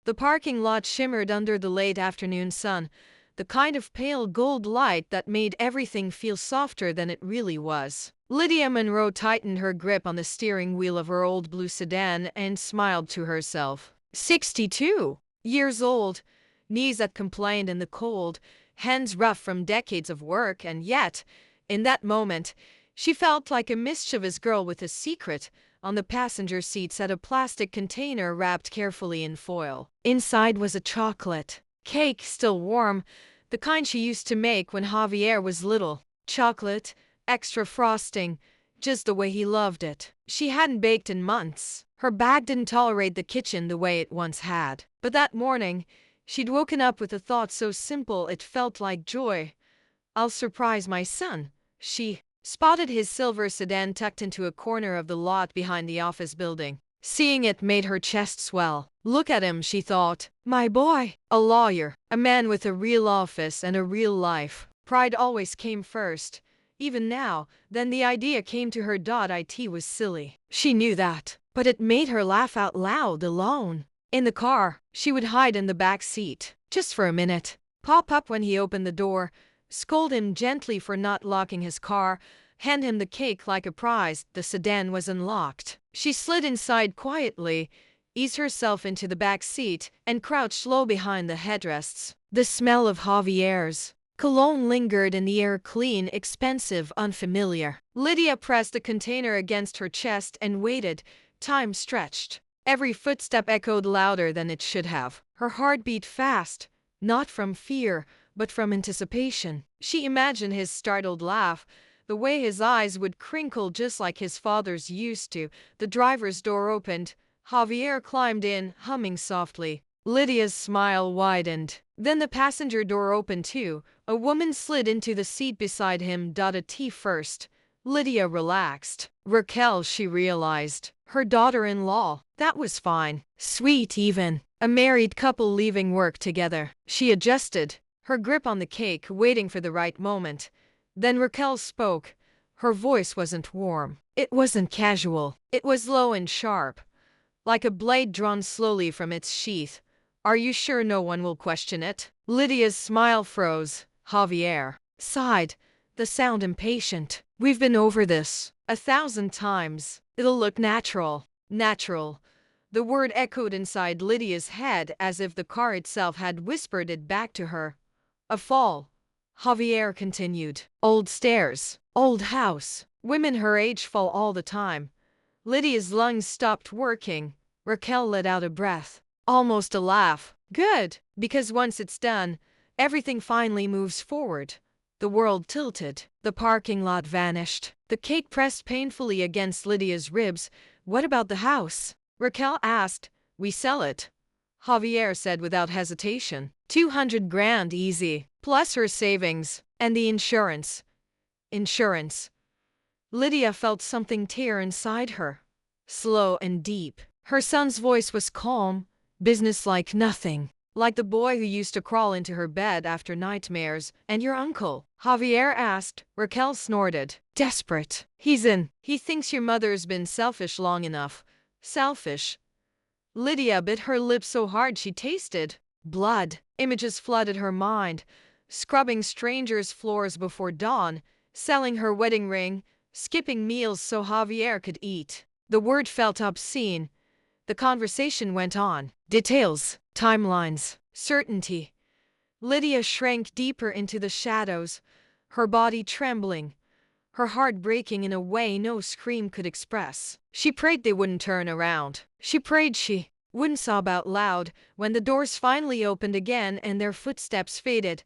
The parking lot shimmered under the late afternoon sun, the kind of pale gold light that made everything feel softer than it really was. Lydia Monroe tightened her grip on the steering wheel of her old blue sedan and smiled to herself. 62 years old, knees that complained in the cold, hands rough from decades of work, and yet, in that moment, she felt like a mischievous girl with a secret. On the passenger seat sat a plastic container wrapped carefully in foil. Inside was a chocolate cake, still warm, the kind she used to make when Javier was little. Chocolate, extra frosting, just the way he loved it. She hadn't baked in months. Her bag didn't tolerate the kitchen the way it once had. But that morning, she'd woken up with a thought so simple it felt like joy. I'll surprise my son. She spotted his silver sedan tucked into a corner of the lot behind the office building. Seeing it made her chest swell. Look at him, she thought. My boy. A lawyer. A man with a real office and a real life. Pride always came first. Even now, then the idea came to her. It was silly. She knew that. But it made her laugh out loud alone. In the car, she would hide in the back seat. Just for a minute. Pop up when he opened the door. Scold him gently for not locking his car. Hand him the cake like a prize. The sedan was unlocked. She slid inside quietly, eased herself into the back seat, and crouched low behind the headrests. The smell of Javier's cologne lingered in the air, clean, expensive, unfamiliar. Lydia pressed the container against her chest and waited. Time stretched. Every footstep echoed louder than it should have. Her heart beat fast, not from fear, but from anticipation. She imagined his startled laugh, the way his eyes would crinkle just like his father's used to. The driver's door opened. Javier climbed in, humming softly. Lydia's smile widened. Then the passenger door opened too. A woman slid into the seat beside him. A tea first. Lydia relaxed. Raquel, she realized. Her daughter-in-law. That was fine. Sweet even. A married couple leaving work together. She adjusted her grip on the cake, waiting for the right moment. Then Raquel spoke. Her voice wasn't warm. It wasn't casual. It was low and sharp, like a blade drawn slowly from its sheath. Are you sure no one will question it? Lydia's smile froze. Javier sighed, the sound impatient. We've been over this 1,000 times. It'll look natural. Natural. The word echoed inside Lydia's head as if the car itself had whispered it back to her. A fall. Javier continued. Old stairs. Old house. Women her age fall all the time. Lydia's lungs stopped working. Raquel let out a breath. Almost a laugh. Good. Because once it's done, everything finally moves forward. The world tilted. The parking lot vanished. The cake pressed painfully against Lydia's ribs. What about the house? Raquel asked. We sell it. Javier said without hesitation. 200 grand easy. Plus her savings. And the insurance. Insurance. Lydia felt something tear inside her. Slow and deep. Her son's voice was calm, businesslike, nothing like the boy who used to crawl into her bed after nightmares. And your uncle? Javier asked. Raquel snorted. Desperate. He's in. He thinks your mother's been selfish long enough. Selfish. Lydia bit her lips so hard she tasted blood. Images flooded her mind. Scrubbing strangers' floors before dawn, selling her wedding ring, skipping meals so Javier could eat. The word felt obscene. The conversation went on. Details, timelines, certainty. Lydia shrank deeper into the shadows, her body trembling, her heart breaking in a way no scream could express. She prayed they wouldn't turn around. She prayed she wouldn't sob out loud. When the doors finally opened again and their footsteps faded,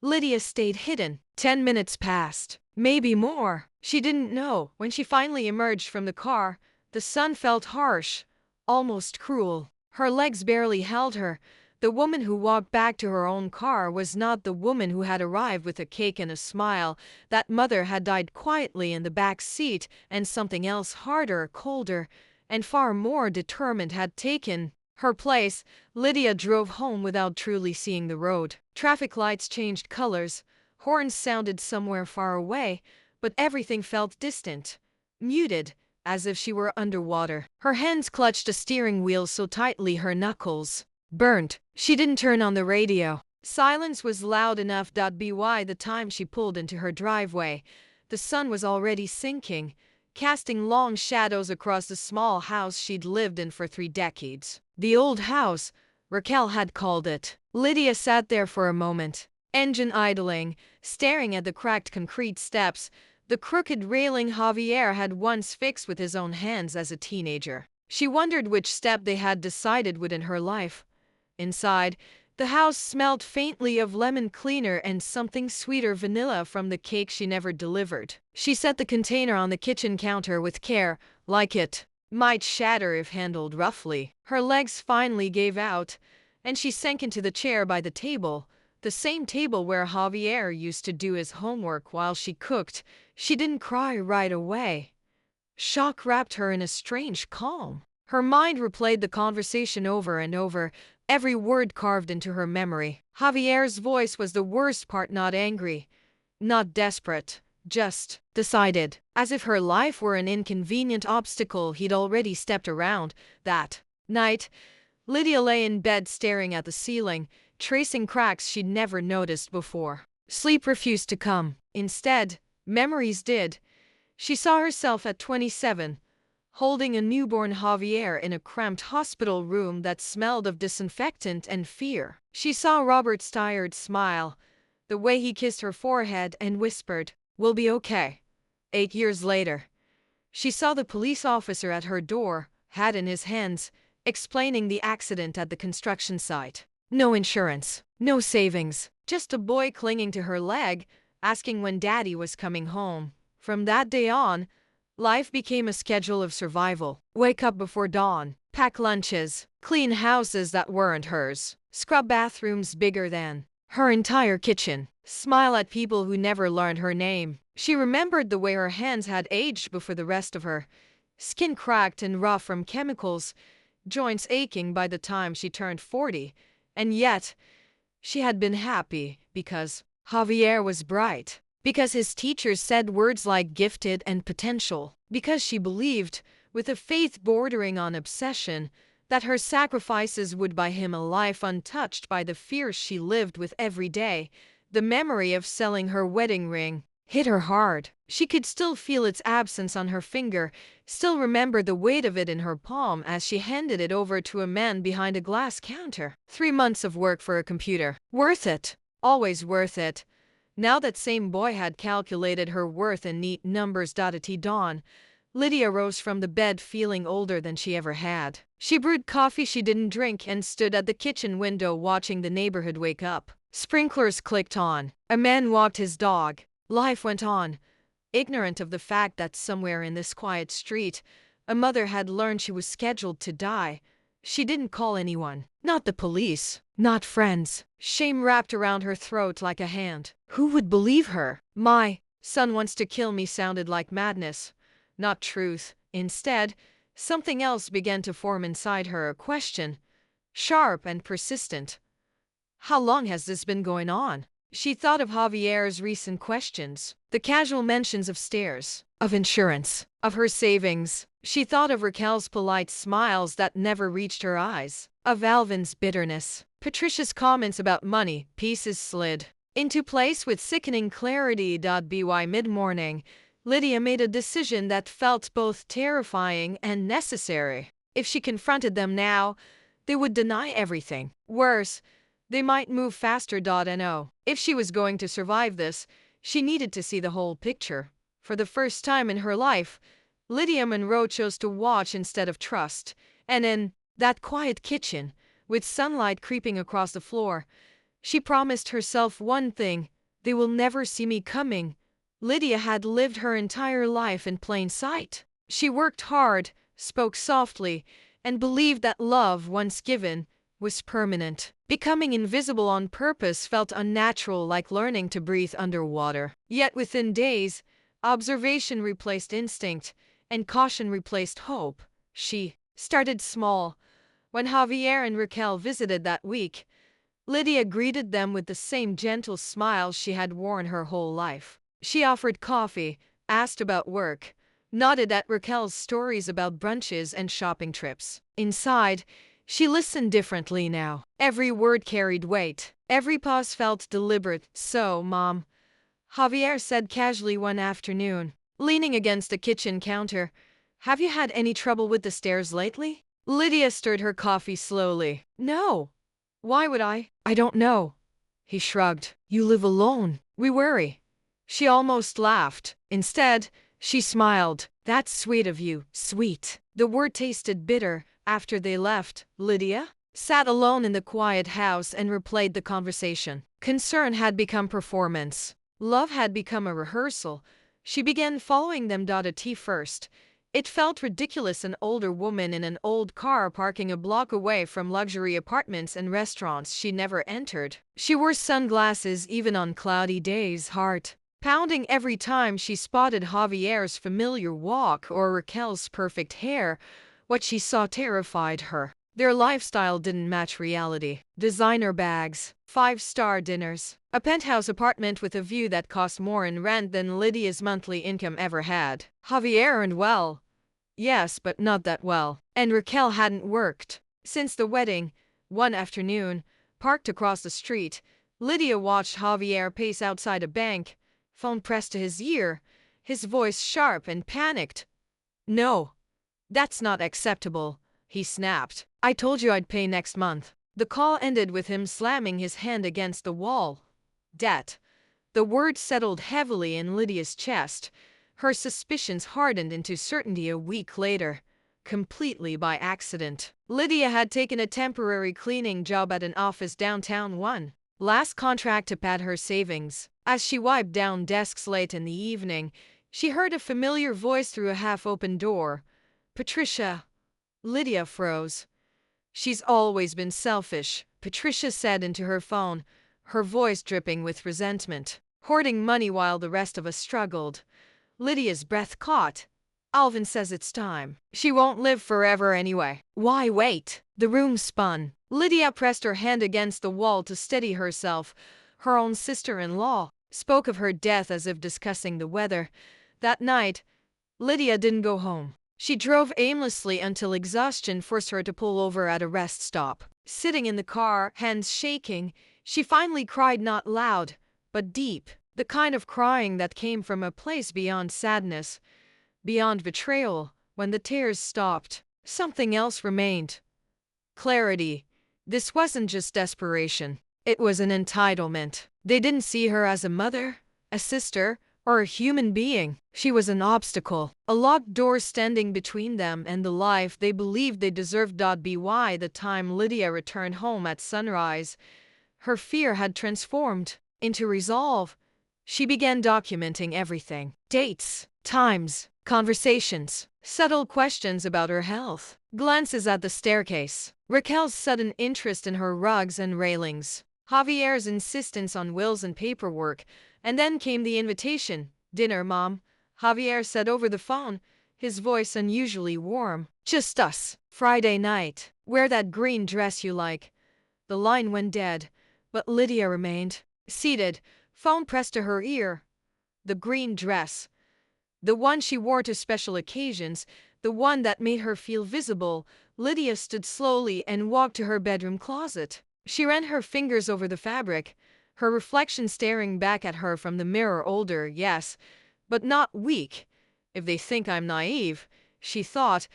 Lydia stayed hidden. 10 minutes passed. Maybe more. She didn't know. When she finally emerged from the car, the sun felt harsh, almost cruel. Her legs barely held her. The woman who walked back to her own car was not the woman who had arrived with a cake and a smile. That mother had died quietly in the back seat, and something else harder, colder, and far more determined had taken her place. Lydia drove home without truly seeing the road. Traffic lights changed colors, horns sounded somewhere far away, but everything felt distant, muted, as if she were underwater. Her hands clutched a steering wheel so tightly her knuckles Burnt. She didn't turn on the radio. Silence was loud enough. By the time she pulled into her driveway, the sun was already sinking, casting long shadows across the small house she'd lived in for 3 decades. The old house, Raquel had called it. Lydia sat there for a moment, engine idling, staring at the cracked concrete steps, the crooked railing Javier had once fixed with his own hands as a teenager. She wondered which step they had decided would end her life. Inside, the house smelled faintly of lemon cleaner and something sweeter vanilla from the cake she never delivered. She set the container on the kitchen counter with care, like it might shatter if handled roughly. Her legs finally gave out, and she sank into the chair by the table, the same table where Javier used to do his homework while she cooked. She didn't cry right away. Shock wrapped her in a strange calm. Her mind replayed the conversation over and over, every word carved into her memory. Javier's voice was the worst part, not angry, not desperate, just decided, as if her life were an inconvenient obstacle he'd already stepped around. That night, Lydia lay in bed staring at the ceiling, tracing cracks she'd never noticed before. Sleep refused to come. Instead, memories did. She saw herself at 27, holding a newborn Javier in a cramped hospital room that smelled of disinfectant and fear. She saw Robert's tired smile, the way he kissed her forehead and whispered, "We'll be okay." 8 years later, she saw the police officer at her door, hat in his hands, explaining the accident at the construction site. No insurance, no savings, just a boy clinging to her leg, asking when Daddy was coming home. From that day on, life became a schedule of survival. Wake up before dawn, pack lunches, clean houses that weren't hers, scrub bathrooms bigger than her entire kitchen, smile at people who never learned her name. She remembered the way her hands had aged before the rest of her, skin cracked and rough from chemicals, joints aching by the time she turned 40, and yet she had been happy because Javier was bright, because his teachers said words like gifted and potential, because she believed, with a faith bordering on obsession, that her sacrifices would buy him a life untouched by the fears she lived with every day. The memory of selling her wedding ring hit her hard. She could still feel its absence on her finger, still remember the weight of it in her palm as she handed it over to a man behind a glass counter. 3 months of work for a computer. Worth it. Always worth it. Now that same boy had calculated her worth in neat numbers. At dawn, Lydia rose from the bed feeling older than she ever had. She brewed coffee she didn't drink and stood at the kitchen window watching the neighborhood wake up. Sprinklers clicked on. A man walked his dog. Life went on, ignorant of the fact that somewhere in this quiet street, a mother had learned she was scheduled to die. She didn't call anyone. Not the police. Not friends. Shame wrapped around her throat like a hand. Who would believe her? "My son wants to kill me" sounded like madness, not truth. Instead, something else began to form inside her, a question, sharp and persistent. How long has this been going on? She thought of Javier's recent questions, the casual mentions of stairs, of insurance, of her savings. She thought of Raquel's polite smiles that never reached her eyes, of Alvin's bitterness. Patricia's comments about money. Pieces slid into place with sickening clarity. By mid-morning, Lydia made a decision that felt both terrifying and necessary. If she confronted them now, they would deny everything. Worse, they might move faster. No. If she was going to survive this, she needed to see the whole picture. For the first time in her life, Lydia Monroe chose to watch instead of trust. And in that quiet kitchen, with sunlight creeping across the floor, she promised herself one thing: they will never see me coming. Lydia had lived her entire life in plain sight. She worked hard, spoke softly, and believed that love, once given, was permanent. Becoming invisible on purpose felt unnatural, like learning to breathe underwater. Yet within days, observation replaced instinct, and caution replaced hope. She started small. When Javier and Raquel visited that week, Lydia greeted them with the same gentle smile she had worn her whole life. She offered coffee, asked about work, nodded at Raquel's stories about brunches and shopping trips. Inside, She listened differently now. Every word carried weight. Every pause felt deliberate. "So, Mom," Javier said casually one afternoon, leaning against the kitchen counter, "have you had any trouble with the stairs lately?" Lydia stirred her coffee slowly. "No. Why would I?" "I don't know." He shrugged. "You live alone. We worry." She almost laughed. Instead, she smiled. "That's sweet of you, sweet." The word tasted bitter. After they left, Lydia sat alone in the quiet house and replayed the conversation. Concern had become performance. Love had become a rehearsal. She began following them to tea first. It felt ridiculous, an older woman in an old car parking a block away from luxury apartments and restaurants she never entered. She wore sunglasses even on cloudy days, heart pounding every time she spotted Javier's familiar walk or Raquel's perfect hair. What she saw terrified her. Their lifestyle didn't match reality. Designer bags, five-star dinners, a penthouse apartment with a view that cost more in rent than Lydia's monthly income ever had. Javier earned well. Yes, but not that well. And Raquel hadn't worked. Since the wedding, one afternoon, parked across the street, Lydia watched Javier pace outside a bank, phone pressed to his ear, his voice sharp and panicked. "No, that's not acceptable," he snapped. "I told you I'd pay next month." The call ended with him slamming his hand against the wall. Debt. The word settled heavily in Lydia's chest. Her suspicions hardened into certainty a week later, completely by accident. Lydia had taken a temporary cleaning job at an office downtown, one last contract to pad her savings. As she wiped down desks late in the evening, she heard a familiar voice through a half-open door. "Patricia." Lydia froze. "She's always been selfish," Patricia said into her phone, her voice dripping with resentment. "Hoarding money while the rest of us struggled." Lydia's breath caught. "Alvin says it's time. She won't live forever anyway. Why wait?" The room spun. Lydia pressed her hand against the wall to steady herself. Her own sister-in-law spoke of her death as if discussing the weather. That night, Lydia didn't go home. She drove aimlessly until exhaustion forced her to pull over at a rest stop. Sitting in the car, hands shaking, she finally cried, not loud, but deep. The kind of crying that came from a place beyond sadness, beyond betrayal. When the tears stopped, something else remained. Clarity. This wasn't just desperation. It was an entitlement. They didn't see her as a mother, a sister, or a human being. She was an obstacle, a locked door standing between them and the life they believed they deserved. By the time Lydia returned home at sunrise, her fear had transformed into resolve. She began documenting everything: dates, times, conversations, subtle questions about her health, glances at the staircase, Raquel's sudden interest in her rugs and railings, Javier's insistence on wills and paperwork. And then came the invitation. "Dinner, Mom," Javier said over the phone, his voice unusually warm. "Just us. Friday night. Wear that green dress you like." The line went dead, but Lydia remained seated, phone pressed to her ear. The green dress. The one she wore to special occasions, the one that made her feel visible. Lydia stood slowly and walked to her bedroom closet. She ran her fingers over the fabric, her reflection staring back at her from the mirror. Older, yes, but not weak. "If they think I'm naive," she thought,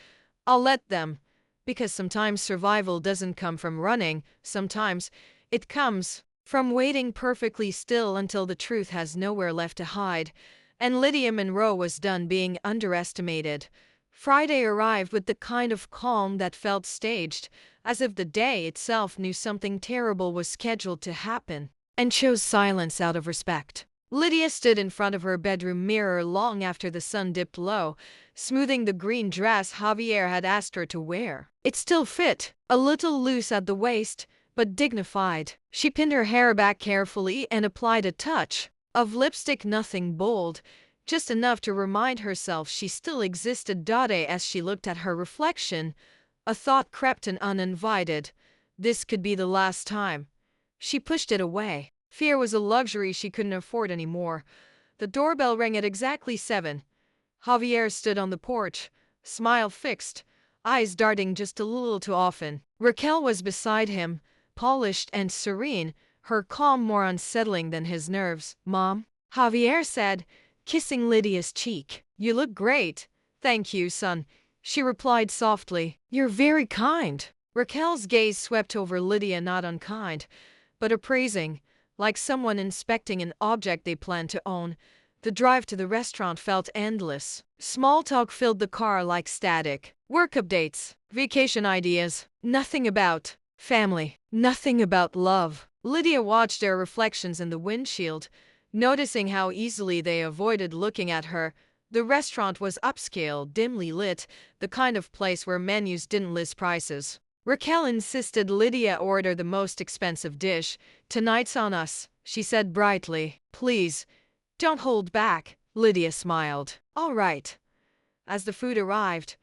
"I'll let them. Because sometimes survival doesn't come from running, sometimes it comes from waiting perfectly still until the truth has nowhere left to hide." And Lydia Monroe was done being underestimated. Friday arrived with the kind of calm that felt staged, as if the day itself knew something terrible was scheduled to happen, and chose silence out of respect. Lydia stood in front of her bedroom mirror long after the sun dipped low, smoothing the green dress Javier had asked her to wear. It still fit, a little loose at the waist, but dignified. She pinned her hair back carefully and applied a touch of lipstick, nothing bold, just enough to remind herself she still existed. As she looked at her reflection, a thought crept in uninvited. This could be the last time. She pushed it away. Fear was a luxury she couldn't afford anymore. The doorbell rang at exactly 7. Javier stood on the porch, smile fixed, eyes darting just a little too often. Raquel was beside him, polished and serene, her calm more unsettling than his nerves. "Mom," Javier said, kissing Lydia's cheek. "You look great." "Thank you, son," she replied softly. "You're very kind." Raquel's gaze swept over Lydia, not unkind, but appraising, like someone inspecting an object they planned to own. The drive to the restaurant felt endless. Small talk filled the car like static. Work updates, vacation ideas, nothing about family, nothing about love. Lydia watched their reflections in the windshield, noticing how easily they avoided looking at her. The restaurant was upscale, dimly lit, the kind of place where menus didn't list prices. Raquel insisted Lydia order the most expensive dish. "Tonight's on us," she said brightly. "Please, don't hold back." Lydia smiled. "All right." As the food arrived,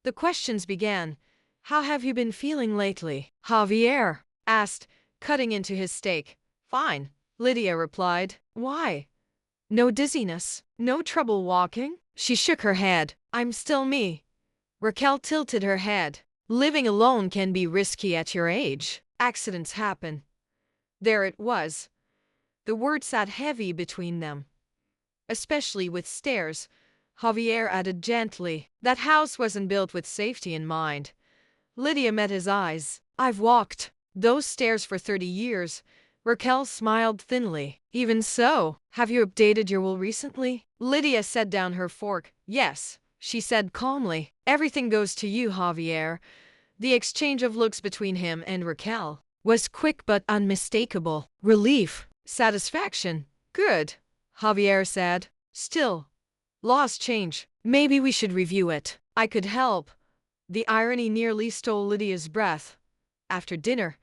the questions began. "How have you been feeling lately?" Javier asked, cutting into his steak. "Fine," Lydia replied. "Why? No dizziness? No trouble walking?" She shook her head. "I'm still me." Raquel tilted her head. "Living alone can be risky at your age. Accidents happen." There it was. The word sat heavy between them. "Especially with stairs," Javier added gently. "That house wasn't built with safety in mind." Lydia met his eyes. "I've walked those stairs for 30 years. Raquel smiled thinly. "Even so, have you updated your will recently?" Lydia set down her fork. "Yes," she said calmly. "Everything goes to you, Javier." The exchange of looks between him and Raquel was quick but unmistakable. Relief, satisfaction. "Good," Javier said. "Still, laws change. Maybe we should review it." "I could help." The irony nearly stole Lydia's breath. After dinner,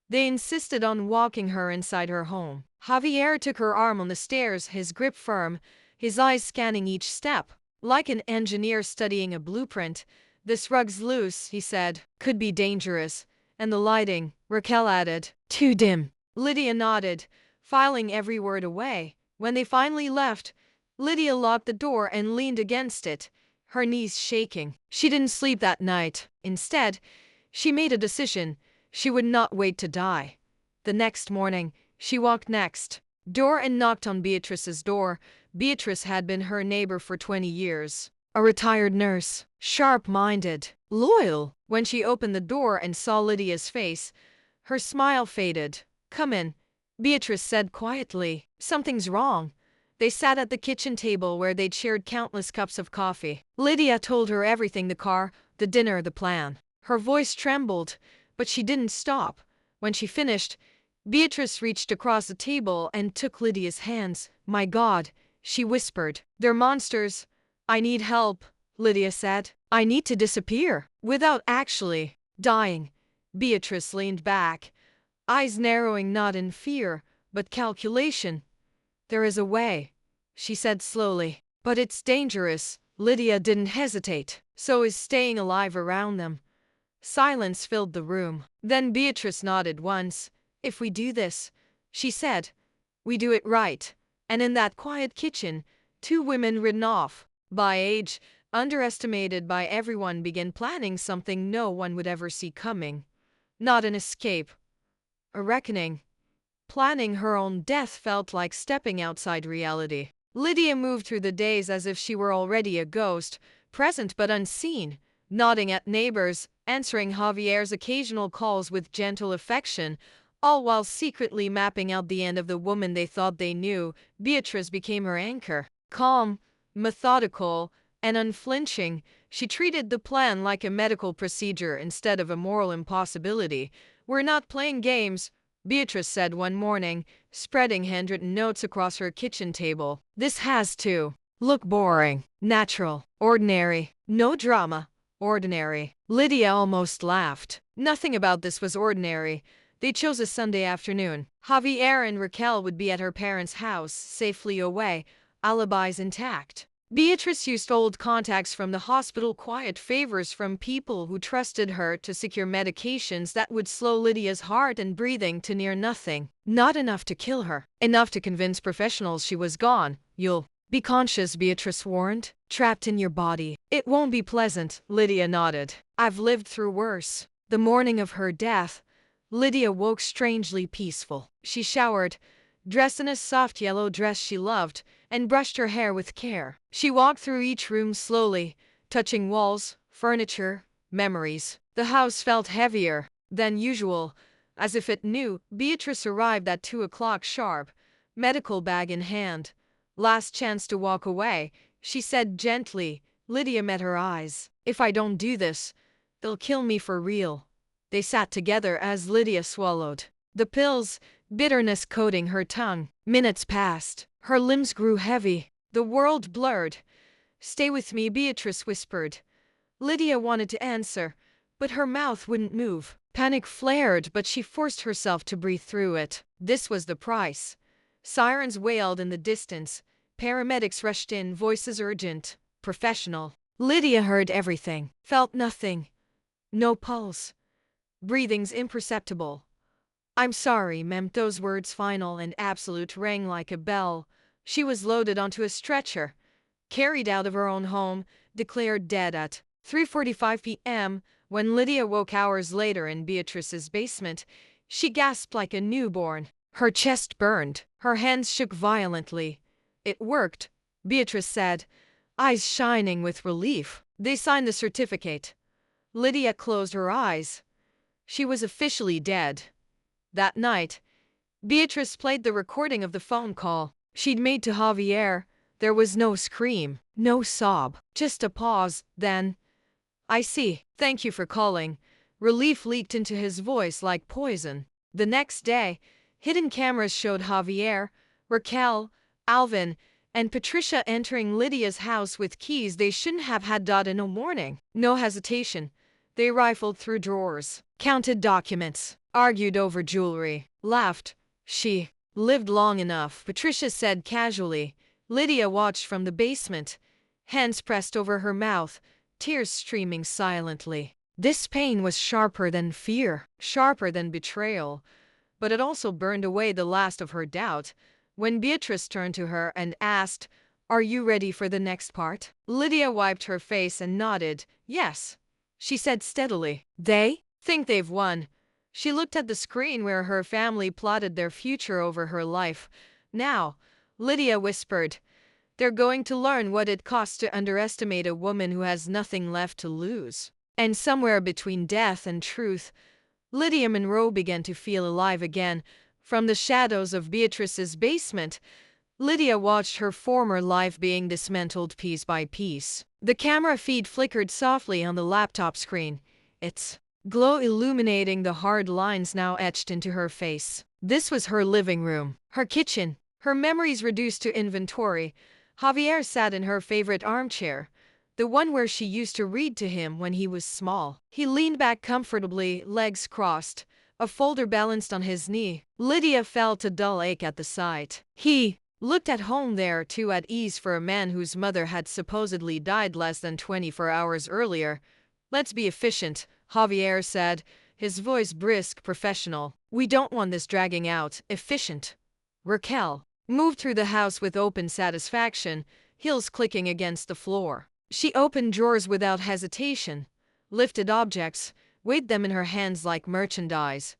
they insisted on walking her inside her home. Javier took her arm on the stairs, his grip firm, his eyes scanning each step. Like an engineer studying a blueprint. "This rug's loose," he said. "Could be dangerous." "And the lighting," Raquel added. "Too dim." Lydia nodded, filing every word away. When they finally left, Lydia locked the door and leaned against it, her knees shaking. She didn't sleep that night. Instead, she made a decision. She would not wait to die. The next morning, she walked next door and knocked on Beatrice's door. Beatrice had been her neighbor for 20 years. A retired nurse, sharp-minded, loyal. When she opened the door and saw Lydia's face, her smile faded. "Come in," Beatrice said quietly. "Something's wrong." They sat at the kitchen table where they'd shared countless cups of coffee. Lydia told her everything: the car, the dinner, the plan. Her voice trembled, but she didn't stop. When she finished, Beatrice reached across the table and took Lydia's hands. "My God," she whispered. "They're monsters." "I need help," Lydia said. "I need to disappear without actually dying." Beatrice leaned back, eyes narrowing not in fear, but calculation. "There is a way," she said slowly. "But it's dangerous." Lydia didn't hesitate. "So is staying alive around them." Silence filled the room. Then Beatrice nodded once. "If we do this," she said, "we do it right." And in that quiet kitchen, two women written off by age, underestimated by everyone, began planning something no one would ever see coming. Not an escape, a reckoning. Planning her own death felt like stepping outside reality. Lydia moved through the days as if she were already a ghost, present but unseen, nodding at neighbors, answering Javier's occasional calls with gentle affection, all while secretly mapping out the end of the woman they thought they knew. Beatrice became her anchor. Calm, methodical, and unflinching, she treated the plan like a medical procedure instead of a moral impossibility. "We're not playing games," Beatrice said one morning, spreading handwritten notes across her kitchen table. "This has to look boring, natural, ordinary. No drama, ordinary." Lydia almost laughed. Nothing about this was ordinary. They chose a Sunday afternoon. Javier and Raquel would be at her parents' house, safely away, alibis intact. Beatrice used old contacts from the hospital, quiet favors from people who trusted her, to secure medications that would slow Lydia's heart and breathing to near nothing. Not enough to kill her, enough to convince professionals she was gone. "You'll Be conscious, Beatrice warned. Trapped in your body. It won't be pleasant, Lydia nodded. I've lived through worse. The morning of her death, Lydia woke strangely peaceful. She showered, dressed in a soft yellow dress she loved, and brushed her hair with care. She walked through each room slowly, touching walls, furniture, memories. The house felt heavier than usual, as if it knew. Beatrice arrived at 2 o'clock sharp, medical bag in hand. Last chance to walk away, she said gently. Lydia met her eyes. If I don't do this, they'll kill me for real. They sat together as Lydia swallowed the pills, bitterness coating her tongue. Minutes passed. Her limbs grew heavy. The world blurred. Stay with me, Beatrice whispered. Lydia wanted to answer, but her mouth wouldn't move. Panic flared, but she forced herself to breathe through it. This was the price. Sirens wailed in the distance. Paramedics rushed in, voices urgent, professional. Lydia heard everything, felt nothing. No pulse. Breathings imperceptible. I'm sorry, ma'am. Those words, final and absolute, rang like a bell. She was loaded onto a stretcher, carried out of her own home, declared dead at 3:45 p.m. When Lydia woke hours later in Beatrice's basement, she gasped like a newborn. Her chest burned. Her hands shook violently. It worked, Beatrice said, eyes shining with relief. They signed the certificate. Lydia closed her eyes. She was officially dead. That night, Beatrice played the recording of the phone call she'd made to Javier. There was no scream, no sob, just a pause. Then, I see. Thank you for calling. Relief leaked into his voice like poison. The next day, hidden cameras showed Javier, Raquel, Alvin, and Patricia entering Lydia's house with keys they shouldn't have had. In a warning. No hesitation. They rifled through drawers, counted documents, argued over jewelry, laughed. She lived long enough, Patricia said casually. Lydia watched from the basement, hands pressed over her mouth, tears streaming silently. This pain was sharper than fear, sharper than betrayal, but it also burned away the last of her doubt. When Beatrice turned to her and asked, "Are you ready for the next part?" Lydia wiped her face and nodded. "Yes," she said steadily. "They think they've won." She looked at the screen where her family plotted their future over her life. "Now," Lydia whispered, "they're going to learn what it costs to underestimate a woman who has nothing left to lose." And somewhere between death and truth, Lydia Monroe began to feel alive again. From the shadows of Beatrice's basement, Lydia watched her former life being dismantled piece by piece. The camera feed flickered softly on the laptop screen, its glow illuminating the hard lines now etched into her face. This was her living room, her kitchen, her memories reduced to inventory. Javier sat in her favorite armchair, the one where she used to read to him when he was small. He leaned back comfortably, legs crossed, a folder balanced on his knee. Lydia felt a dull ache at the sight. He looked at home there, too at ease for a man whose mother had supposedly died less than 24 hours earlier. "Let's be efficient," Javier said, his voice brisk, professional. "We don't want this dragging out." Efficient. Raquel moved through the house with open satisfaction, heels clicking against the floor. She opened drawers without hesitation, lifted objects, weighed them in her hands like merchandise.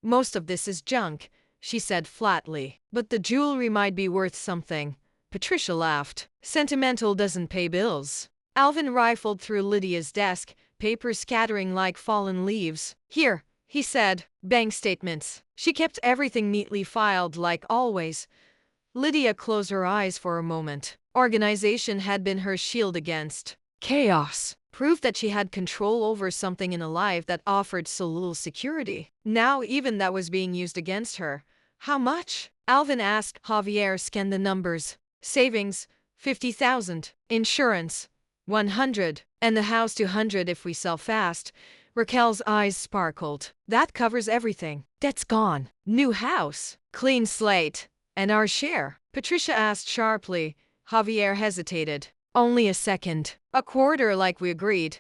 "Most of this is junk," she said flatly. "But the jewelry might be worth something." Patricia laughed. "Sentimental doesn't pay bills." Alvin rifled through Lydia's desk, papers scattering like fallen leaves. "Here," he said. "Bank statements." She kept everything neatly filed like always. Lydia closed her eyes for a moment. Organization had been her shield against chaos, proof that she had control over something in a life that offered so little security. Now even that was being used against her. "How much?" Alvin asked. Javier scanned the numbers. "Savings, 50,000. Insurance, 100. And the house, 200 if we sell fast." Raquel's eyes sparkled. "That covers everything." "Debt's gone. New house. Clean slate. And our share?" Patricia asked sharply. Javier hesitated. "Only a second. A quarter like we agreed."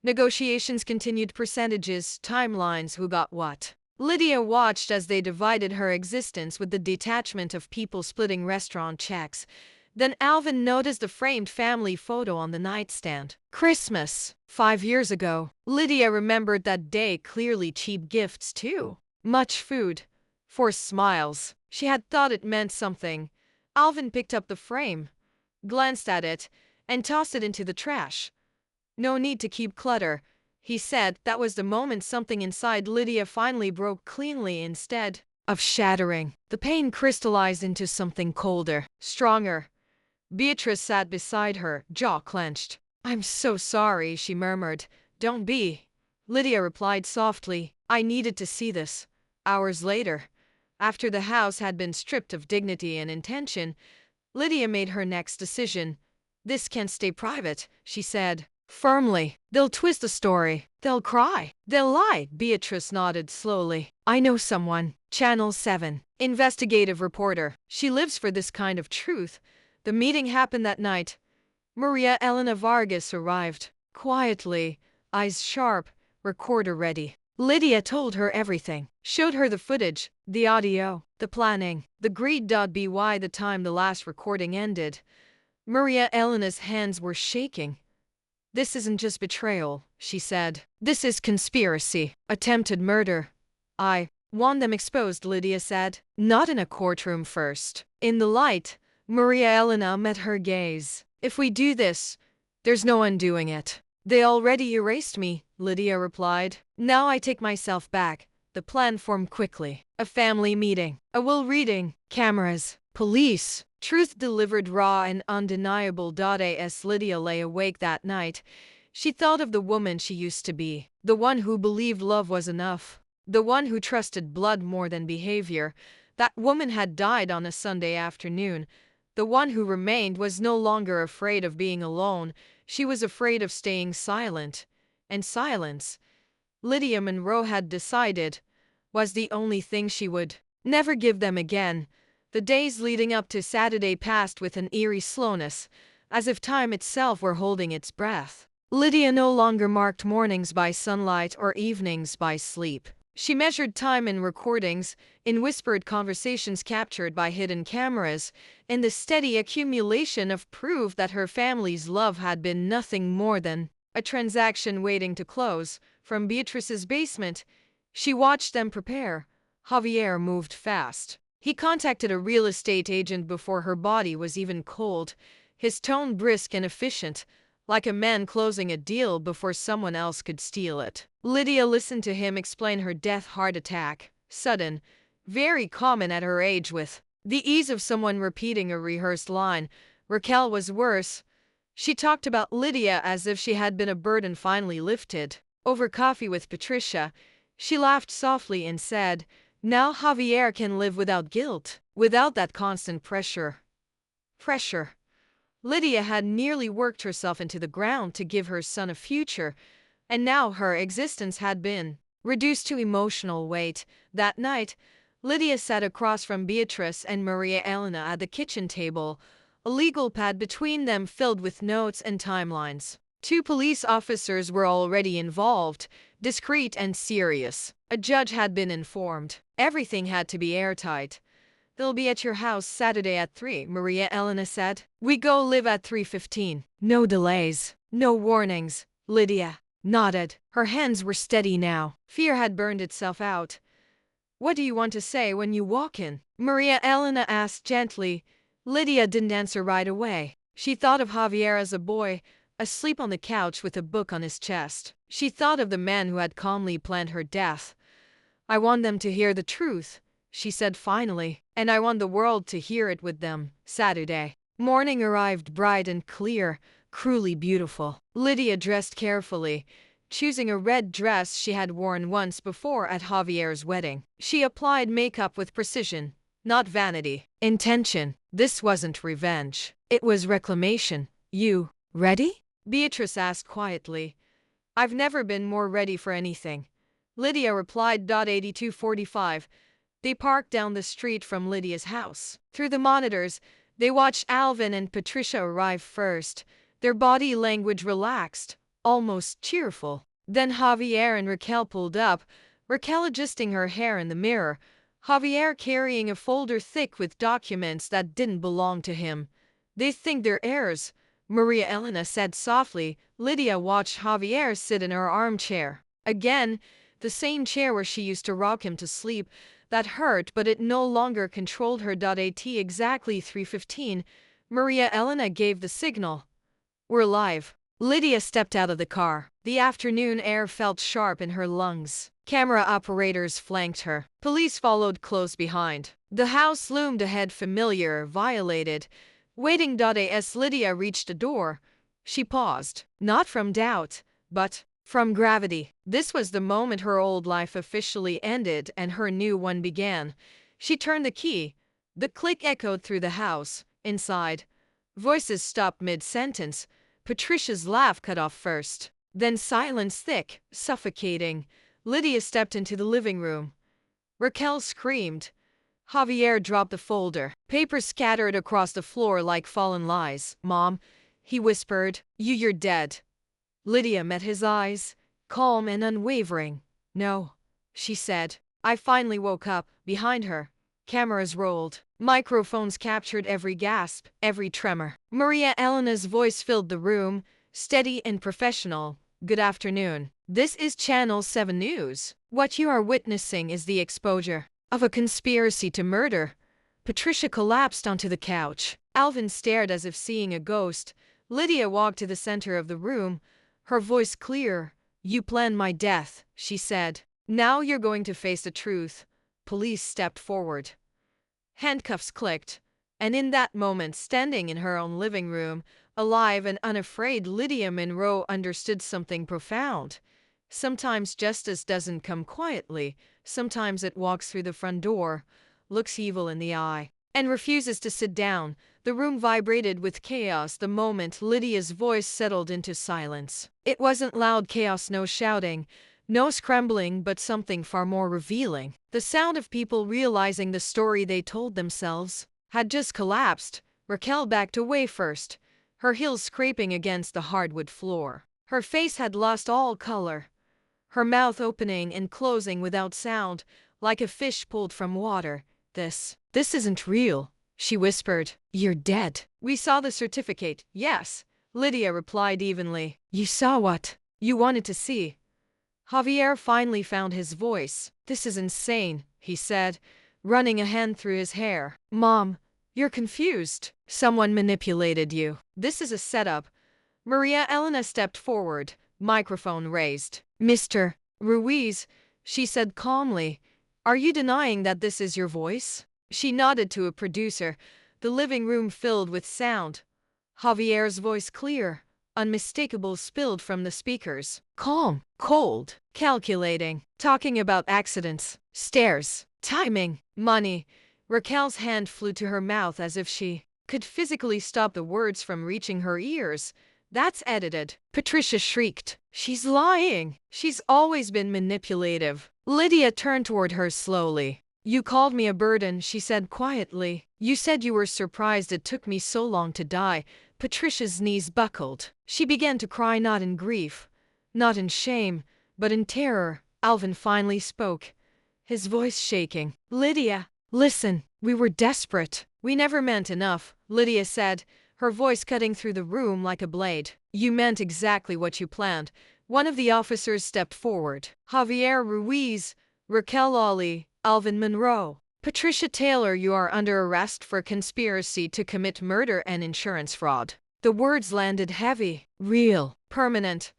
Negotiations continued, percentages, timelines, who got what. Lydia watched as they divided her existence with the detachment of people splitting restaurant checks. Then Alvin noticed the framed family photo on the nightstand. Christmas, 5 years ago. Lydia remembered that day clearly. Cheap gifts too. Much food. Forced smiles. She had thought it meant something. Alvin picked up the frame, glanced at it, and tossed it into the trash. No need to keep clutter, he said. That was the moment something inside Lydia finally broke cleanly. Instead of shattering, the pain crystallized into something colder, stronger. Beatrice sat beside her, jaw clenched. "I'm so sorry," she murmured. "Don't be." Lydia replied softly. "I needed to see this." Hours later, after the house had been stripped of dignity and intention, Lydia made her next decision. "This can't stay private," she said firmly. "They'll twist the story. They'll cry. They'll lie." Beatrice nodded slowly. "I know someone. Channel 7. Investigative reporter. She lives for this kind of truth." The meeting happened that night. Maria Elena Vargas arrived. Quietly, eyes sharp, recorder ready. Lydia told her everything. Showed her the footage, the audio, the planning, the greed.by the time the last recording ended. Maria Elena's hands were shaking. "This isn't just betrayal," she said. "This is conspiracy. Attempted murder. I want them exposed," Lydia said. "Not in a courtroom first. In the light." Maria Elena met her gaze. "If we do this, there's no undoing it." "They already erased me," Lydia replied. "Now I take myself back." The plan formed quickly. A family meeting, a will reading, cameras, police. Truth delivered raw and undeniable. As Lydia lay awake that night, she thought of the woman she used to be. The one who believed love was enough. The one who trusted blood more than behavior. That woman had died on a Sunday afternoon. The one who remained was no longer afraid of being alone. She was afraid of staying silent. And silence, Lydia Monroe had decided, was the only thing she would never give them again. The days leading up to Saturday passed with an eerie slowness, as if time itself were holding its breath. Lydia no longer marked mornings by sunlight or evenings by sleep. She measured time in recordings, in whispered conversations captured by hidden cameras, in the steady accumulation of proof that her family's love had been nothing more than a transaction waiting to close. From Beatrice's basement, she watched them prepare. Javier moved fast. He contacted a real estate agent before her body was even cold, his tone brisk and efficient, like a man closing a deal before someone else could steal it. Lydia listened to him explain her heart attack, sudden, very common at her age, with the ease of someone repeating a rehearsed line. Raquel was worse. She talked about Lydia as if she had been a burden finally lifted. Over coffee with Patricia, she laughed softly and said, "Now Javier can live without guilt, without that constant pressure." Pressure. Lydia had nearly worked herself into the ground to give her son a future, and now her existence had been reduced to emotional weight. That night, Lydia sat across from Beatrice and Maria Elena at the kitchen table, a legal pad between them filled with notes and timelines. 2 police officers were already involved, discreet and serious. A judge had been informed. Everything had to be airtight. "They'll be at your house Saturday at 3, Maria Elena said. "We go live at 3:15. No delays, no warnings." Lydia nodded. Her hands were steady now. Fear had burned itself out. "What do you want to say when you walk in?" Maria Elena asked gently. Lydia didn't answer right away. She thought of Javier as a boy, asleep on the couch with a book on his chest. She thought of the man who had calmly planned her death. "I want them to hear the truth," she said finally, "and I want the world to hear it with them." Saturday morning arrived bright and clear, cruelly beautiful. Lydia dressed carefully, choosing a red dress she had worn once before at Javier's wedding. She applied makeup with precision, not vanity. Intention. This wasn't revenge. It was reclamation. "You ready?" Beatrice asked quietly. "I've never been more ready for anything," Lydia replied. 82:45. They parked down the street from Lydia's house. Through the monitors, they watched Alvin and Patricia arrive first, their body language relaxed, almost cheerful. Then Javier and Raquel pulled up, Raquel adjusting her hair in the mirror, Javier carrying a folder thick with documents that didn't belong to him. They think they're heirs, Maria Elena said softly. Lydia watched Javier sit in her armchair. Again, the same chair where she used to rock him to sleep. That hurt, but it no longer controlled her. At exactly 3:15, Maria Elena gave the signal. We're live. Lydia stepped out of the car. The afternoon air felt sharp in her lungs. Camera operators flanked her. Police followed close behind. The house loomed ahead, familiar, violated, waiting. As Lydia reached the door, she paused, not from doubt, but from gravity. This was the moment her old life officially ended and her new one began. She turned the key. The click echoed through the house. Inside, voices stopped mid-sentence. Patricia's laugh cut off first. Then silence, thick, suffocating. Lydia stepped into the living room. Raquel screamed. Javier dropped the folder. Papers scattered across the floor like fallen lies. Mom, he whispered, you're dead. Lydia met his eyes, calm and unwavering. No, she said. I finally woke up. Behind her, cameras rolled. Microphones captured every gasp, every tremor. Maria Elena's voice filled the room, steady and professional. Good afternoon. This is Channel 7 News. What you are witnessing is the exposure of a conspiracy to murder. Patricia collapsed onto the couch. Alvin stared as if seeing a ghost. Lydia walked to the center of the room, her voice clear. You planned my death, she said. Now you're going to face the truth. Police stepped forward. Handcuffs clicked. And in that moment, standing in her own living room, alive and unafraid, Lydia Monroe understood something profound. Sometimes justice doesn't come quietly. Sometimes it walks through the front door, looks evil in the eye, and refuses to sit down. The room vibrated with chaos the moment Lydia's voice settled into silence. It wasn't loud chaos, no shouting, no scrambling, but something far more revealing. The sound of people realizing the story they told themselves had just collapsed. Raquel backed away first, her heels scraping against the hardwood floor. Her face had lost all color, her mouth opening and closing without sound, like a fish pulled from water. This isn't real, she whispered. You're dead. We saw the certificate. Yes, Lydia replied evenly. You saw what you wanted to see. Javier finally found his voice. This is insane, he said, running a hand through his hair. Mom, you're confused. Someone manipulated you. This is a setup. Maria Elena stepped forward, microphone raised. Mr. Ruiz, she said calmly, are you denying that this is your voice? She nodded to a producer. The living room filled with sound. Javier's voice clear, unmistakable, spilled from the speakers. Calm, cold, calculating, talking about accidents, stairs, timing, money. Raquel's hand flew to her mouth as if she could physically stop the words from reaching her ears. That's edited. Patricia shrieked. She's lying. She's always been manipulative. Lydia turned toward her slowly. You called me a burden, she said quietly. You said you were surprised it took me so long to die. Patricia's knees buckled. She began to cry, not in grief, not in shame, but in terror. Alvin finally spoke, his voice shaking. Lydia, listen, we were desperate. We never meant enough, Lydia said, her voice cutting through the room like a blade. You meant exactly what you planned. One of the officers stepped forward. Javier Ruiz, Raquel Lawley, Alvin Monroe. Patricia Taylor, you are under arrest for conspiracy to commit murder and insurance fraud. The words landed heavy, real, permanent.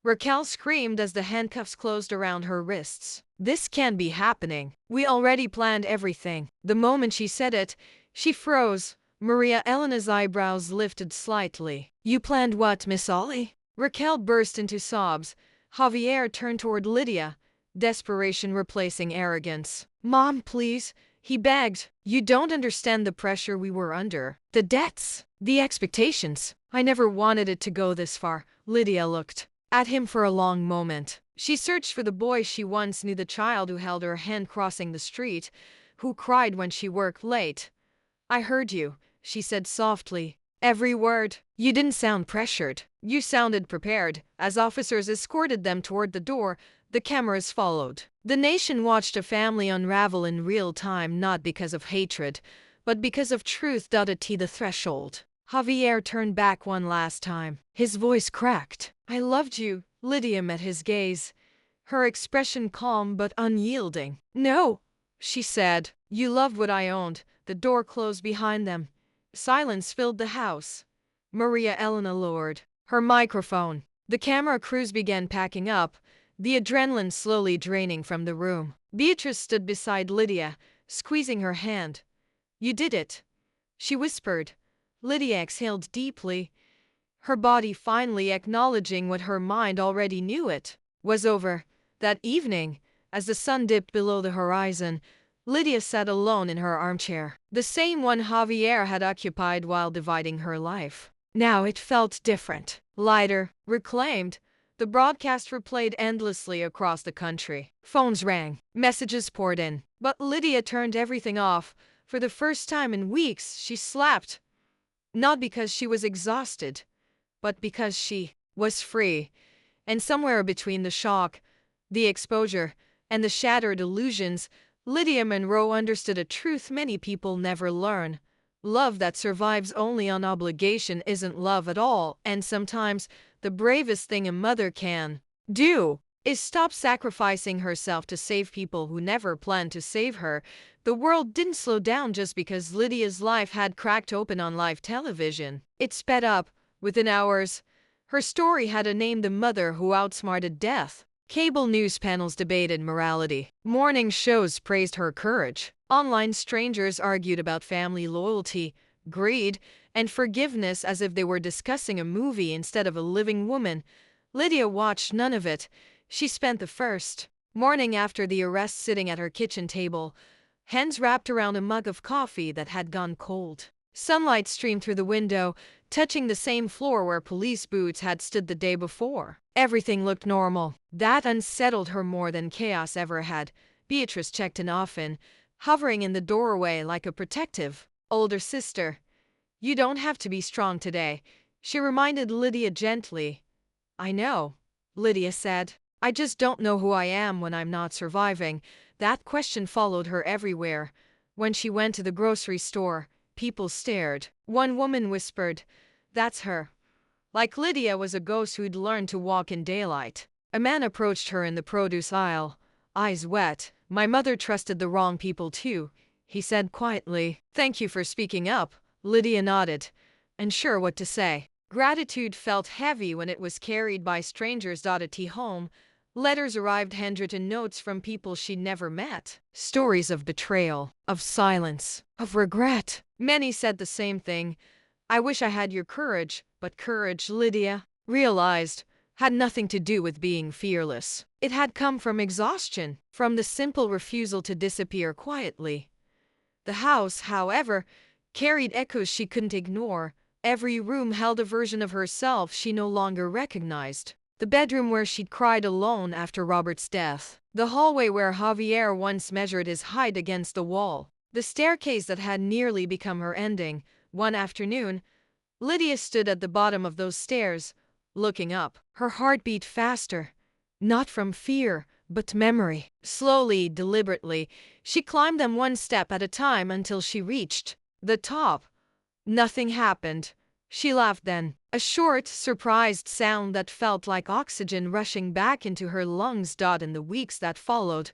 Raquel screamed as the handcuffs closed around her wrists. This can't be happening. We already planned everything. The moment she said it, she froze. Maria Elena's eyebrows lifted slightly. You planned what, Miss Ollie? Raquel burst into sobs. Javier turned toward Lydia, desperation replacing arrogance. Mom, please, he begged. You don't understand the pressure we were under. The debts, the expectations. I never wanted it to go this far. Lydia looked at him for a long moment. She searched for the boy she once knew, the child who held her hand crossing the street, who cried when she worked late. I heard you, she said softly. Every word. You didn't sound pressured. You sounded prepared. As officers escorted them toward the door, the cameras followed. The nation watched a family unravel in real time, not because of hatred, but because of truth. At the threshold, Javier turned back one last time. His voice cracked. I loved you. Lydia met his gaze, her expression calm but unyielding. No, she said. You loved what I owned. The door closed behind them. Silence filled the house. Maria Elena lowered her microphone. The camera crews began packing up, the adrenaline slowly draining from the room. Beatrice stood beside Lydia, squeezing her hand. You did it, she whispered. Lydia exhaled deeply, her body finally acknowledging what her mind already knew. It was over. That evening, as the sun dipped below the horizon, Lydia sat alone in her armchair, the same one Javier had occupied while dividing her life. Now it felt different, lighter, reclaimed. The broadcast replayed endlessly across the country. Phones rang, messages poured in. But Lydia turned everything off. For the first time in weeks, she slept. Not because she was exhausted, but because she was free. And somewhere between the shock, the exposure, and the shattered illusions, Lydia Monroe understood a truth many people never learn. Love that survives only on obligation isn't love at all, and sometimes the bravest thing a mother can do is stop sacrificing herself to save people who never planned to save her. The world didn't slow down just because Lydia's life had cracked open on live television. It sped up. Within hours, her story had a name: the mother who outsmarted death. Cable news panels debated morality. Morning shows praised her courage. Online strangers argued about family loyalty, greed, and forgiveness as if they were discussing a movie instead of a living woman. Lydia watched none of it. She spent the first morning after the arrest sitting at her kitchen table, hands wrapped around a mug of coffee that had gone cold. Sunlight streamed through the window, touching the same floor where police boots had stood the day before. Everything looked normal. That unsettled her more than chaos ever had. Beatrice checked in often, hovering in the doorway like a protective older sister. You don't have to be strong today, she reminded Lydia gently. I know, Lydia said. I just don't know who I am when I'm not surviving. That question followed her everywhere. When she went to the grocery store, people stared. One woman whispered, "That's her." Like Lydia was a ghost who'd learned to walk in daylight. A man approached her in the produce aisle, eyes wet. My mother trusted the wrong people too, he said quietly. Thank you for speaking up, Lydia nodded, unsure what to say. Gratitude felt heavy when it was carried by strangers. At home, letters arrived, handwritten notes from people she'd never met. Stories of betrayal, of silence, of regret. Many said the same thing. I wish I had your courage, but courage, Lydia realized, had nothing to do with being fearless. It had come from exhaustion, from the simple refusal to disappear quietly. The house, however, carried echoes she couldn't ignore. Every room held a version of herself she no longer recognized. The bedroom where she'd cried alone after Robert's death. The hallway where Javier once measured his height against the wall. The staircase that had nearly become her ending. One afternoon, Lydia stood at the bottom of those stairs, looking up. Her heart beat faster. Not from fear, but memory. Slowly, deliberately, she climbed them one step at a time until she reached the top. Nothing happened. She laughed then. A short, surprised sound that felt like oxygen rushing back into her lungs. In the weeks that followed,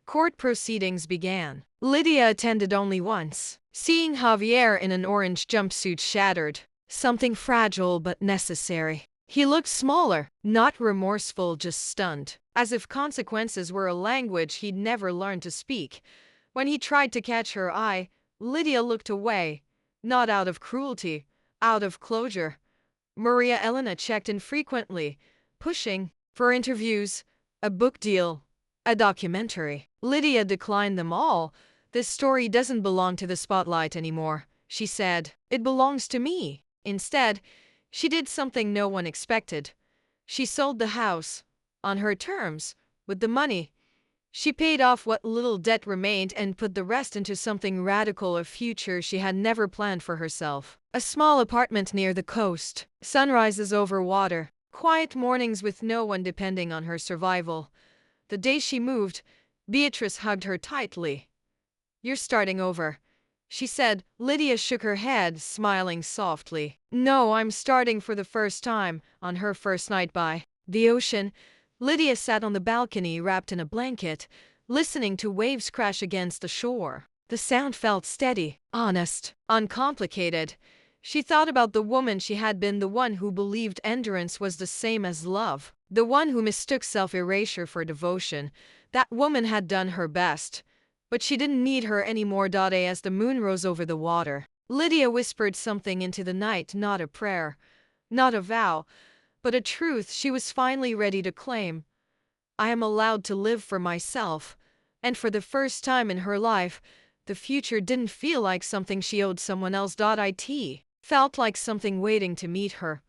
court proceedings began. Lydia attended only once. Seeing Javier in an orange jumpsuit shattered something fragile but necessary. He looked smaller, not remorseful, just stunned, as if consequences were a language he'd never learned to speak. When he tried to catch her eye, Lydia looked away. Not out of cruelty, out of closure. Maria Elena checked in frequently, pushing for interviews, a book deal, a documentary. Lydia declined them all. This story doesn't belong to the spotlight anymore, she said. It belongs to me. Instead, she did something no one expected. She sold the house, on her terms, with the money. She paid off what little debt remained and put the rest into something radical, a future she had never planned for herself. A small apartment near the coast, sunrises over water, quiet mornings with no one depending on her survival. The day she moved, Beatrice hugged her tightly. You're starting over, she said. Lydia shook her head, smiling softly. No, I'm starting for the first time, on her first night by the ocean. Lydia sat on the balcony wrapped in a blanket, listening to waves crash against the shore. The sound felt steady, honest, uncomplicated. She thought about the woman she had been, the one who believed endurance was the same as love, the one who mistook self-erasure for devotion. That woman had done her best, but she didn't need her anymore. As the moon rose over the water, Lydia whispered something into the night, not a prayer, not a vow, but a truth she was finally ready to claim. I am allowed to live for myself, and for the first time in her life, the future didn't feel like something she owed someone else. It felt like something waiting to meet her.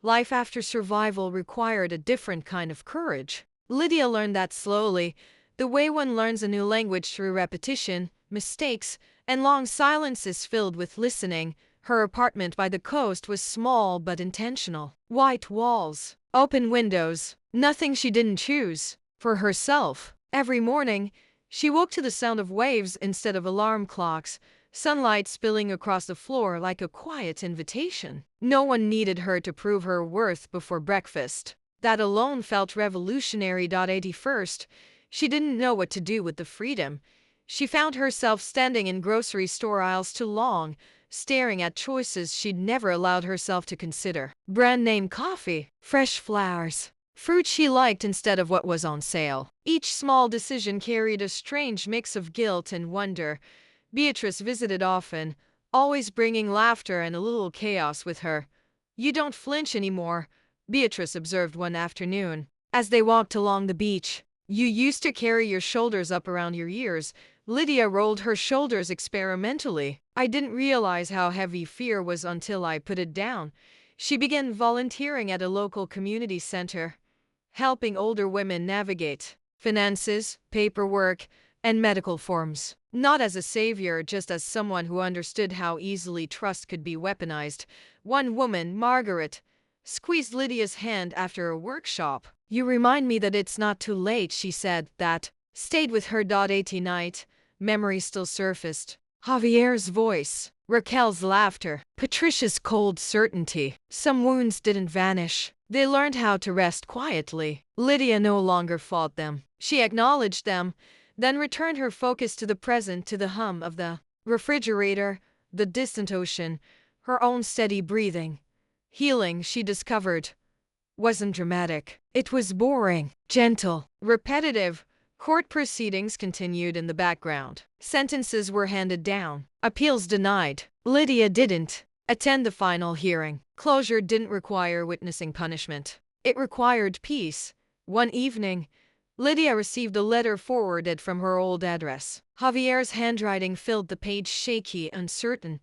Life after survival required a different kind of courage. Lydia learned that slowly, the way one learns a new language through repetition, mistakes, and long silences filled with listening. Her apartment by the coast was small but intentional. White walls, open windows, nothing she didn't choose. For herself, every morning, she woke to the sound of waves instead of alarm clocks, sunlight spilling across the floor like a quiet invitation. No one needed her to prove her worth before breakfast. That alone felt revolutionary. 81st, she didn't know what to do with the freedom. She found herself standing in grocery store aisles too long, staring at choices she'd never allowed herself to consider. Brand name coffee, fresh flowers, fruit she liked instead of what was on sale. Each small decision carried a strange mix of guilt and wonder. Beatrice visited often, always bringing laughter and a little chaos with her. You don't flinch anymore, Beatrice observed one afternoon, as they walked along the beach. You used to carry your shoulders up around your ears. Lydia rolled her shoulders experimentally. I didn't realize how heavy fear was until I put it down. She began volunteering at a local community center, helping older women navigate finances, paperwork, and medical forms. Not as a savior, just as someone who understood how easily trust could be weaponized. One woman, Margaret, squeezed Lydia's hand after a workshop. You remind me that it's not too late, she said. That stayed with her. 80 night, memory still surfaced. Javier's voice, Raquel's laughter, Patricia's cold certainty. Some wounds didn't vanish. They learned how to rest quietly. Lydia no longer fought them. She acknowledged them, then returned her focus to the present, to the hum of the refrigerator, the distant ocean, her own steady breathing. Healing, she discovered, wasn't dramatic. It was boring, gentle, repetitive. Court proceedings continued in the background. Sentences were handed down, appeals denied. Lydia didn't attend the final hearing. Closure didn't require witnessing punishment. It required peace. One evening, Lydia received a letter forwarded from her old address. Javier's handwriting filled the page, shaky, uncertain.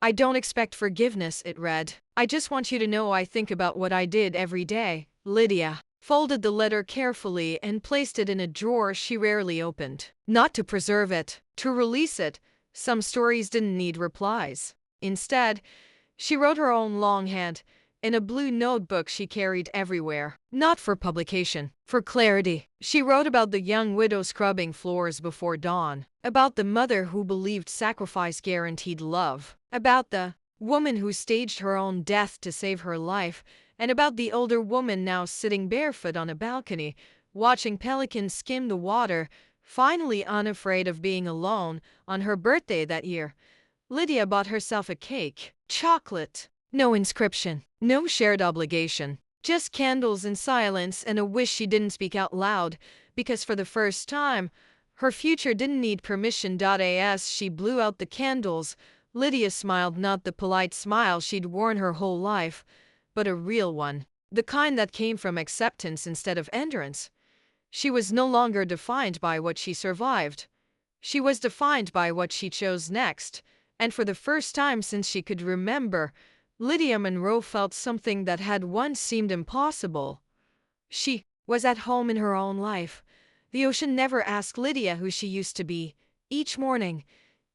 I don't expect forgiveness, it read. I just want you to know I think about what I did every day. Lydia folded the letter carefully and placed it in a drawer she rarely opened. Not to preserve it, to release it. Some stories didn't need replies. Instead, she wrote her own longhand in a blue notebook she carried everywhere. Not for publication, for clarity. She wrote about the young widow scrubbing floors before dawn, about the mother who believed sacrifice guaranteed love, about the woman who staged her own death to save her life, and about the older woman now sitting barefoot on a balcony, watching pelicans skim the water, finally unafraid of being alone. On her birthday that year, Lydia bought herself a cake, chocolate. No inscription, no shared obligation, just candles and silence and a wish she didn't speak out loud, because for the first time, her future didn't need permission. As she blew out the candles, Lydia smiled, not the polite smile she'd worn her whole life, but a real one, the kind that came from acceptance instead of endurance. She was no longer defined by what she survived. She was defined by what she chose next, and for the first time since she could remember, Lydia Monroe felt something that had once seemed impossible. She was at home in her own life. The ocean never asked Lydia who she used to be. Each morning,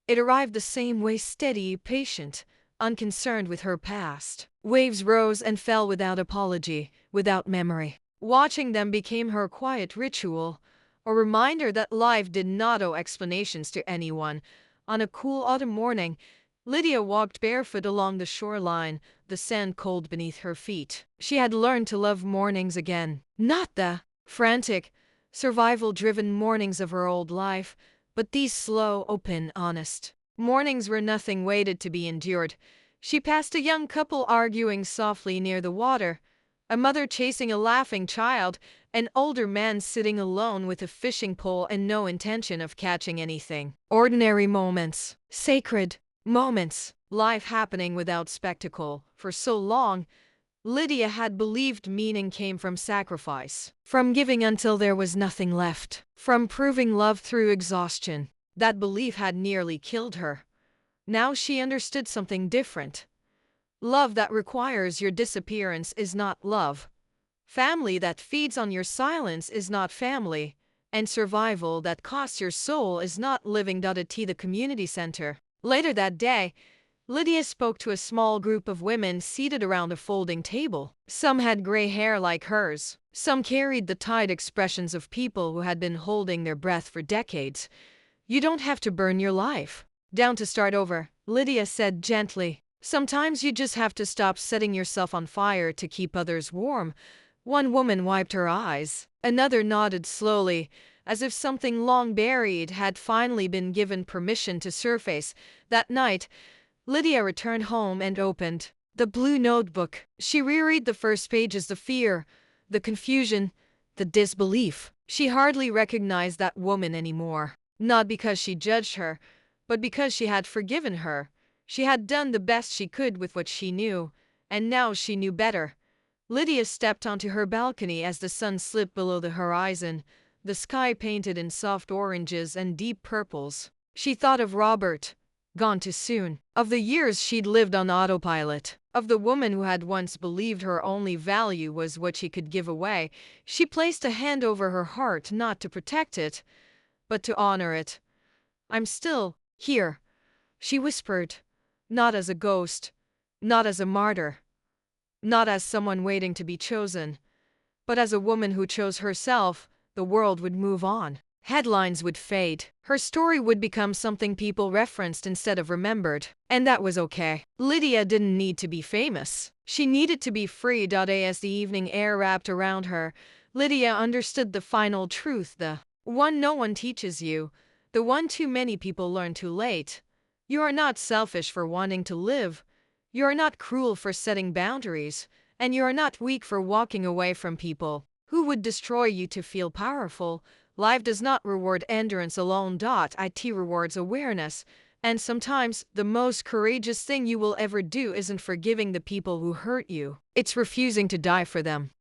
it arrived the same way, steady, patient, unconcerned with her past. Waves rose and fell without apology, without memory. Watching them became her quiet ritual, a reminder that life did not owe explanations to anyone. On a cool autumn morning, Lydia walked barefoot along the shoreline, the sand cold beneath her feet. She had learned to love mornings again. Not the frantic, survival-driven mornings of her old life, but these slow, open, honest mornings where nothing waited to be endured. She passed a young couple arguing softly near the water, a mother chasing a laughing child, an older man sitting alone with a fishing pole and no intention of catching anything. Ordinary moments, sacred moments, life happening without spectacle. For so long, Lydia had believed meaning came from sacrifice, from giving until there was nothing left, from proving love through exhaustion. That belief had nearly killed her. Now she understood something different. Love that requires your disappearance is not love. Family that feeds on your silence is not family. And survival that costs your soul is not living. At the community center. Later that day, Lydia spoke to a small group of women seated around a folding table. Some had gray hair like hers. Some carried the tired expressions of people who had been holding their breath for decades. You don't have to burn your life down to start over, Lydia said gently. Sometimes you just have to stop setting yourself on fire to keep others warm. One woman wiped her eyes. Another nodded slowly, as if something long buried had finally been given permission to surface. That night, Lydia returned home and opened the blue notebook. She reread the first pages, the fear, the confusion, the disbelief. She hardly recognized that woman anymore. Not because she judged her, but because she had forgiven her. She had done the best she could with what she knew, and now she knew better. Lydia stepped onto her balcony as the sun slipped below the horizon, the sky painted in soft oranges and deep purples. She thought of Robert, gone too soon, of the years she'd lived on autopilot, of the woman who had once believed her only value was what she could give away. She placed a hand over her heart, not to protect it, but to honor it. I'm still here, she whispered, not as a ghost, not as a martyr, not as someone waiting to be chosen, but as a woman who chose herself. The world would move on. Headlines would fade. Her story would become something people referenced instead of remembered. And that was okay. Lydia didn't need to be famous. She needed to be free. As the evening air wrapped around her, Lydia understood the final truth, the one no one teaches you, the one too many people learn too late. You are not selfish for wanting to live. You are not cruel for setting boundaries. And you are not weak for walking away from people who would destroy you to feel powerful. Life does not reward endurance alone. It rewards awareness. And sometimes, the most courageous thing you will ever do isn't forgiving the people who hurt you. It's refusing to die for them.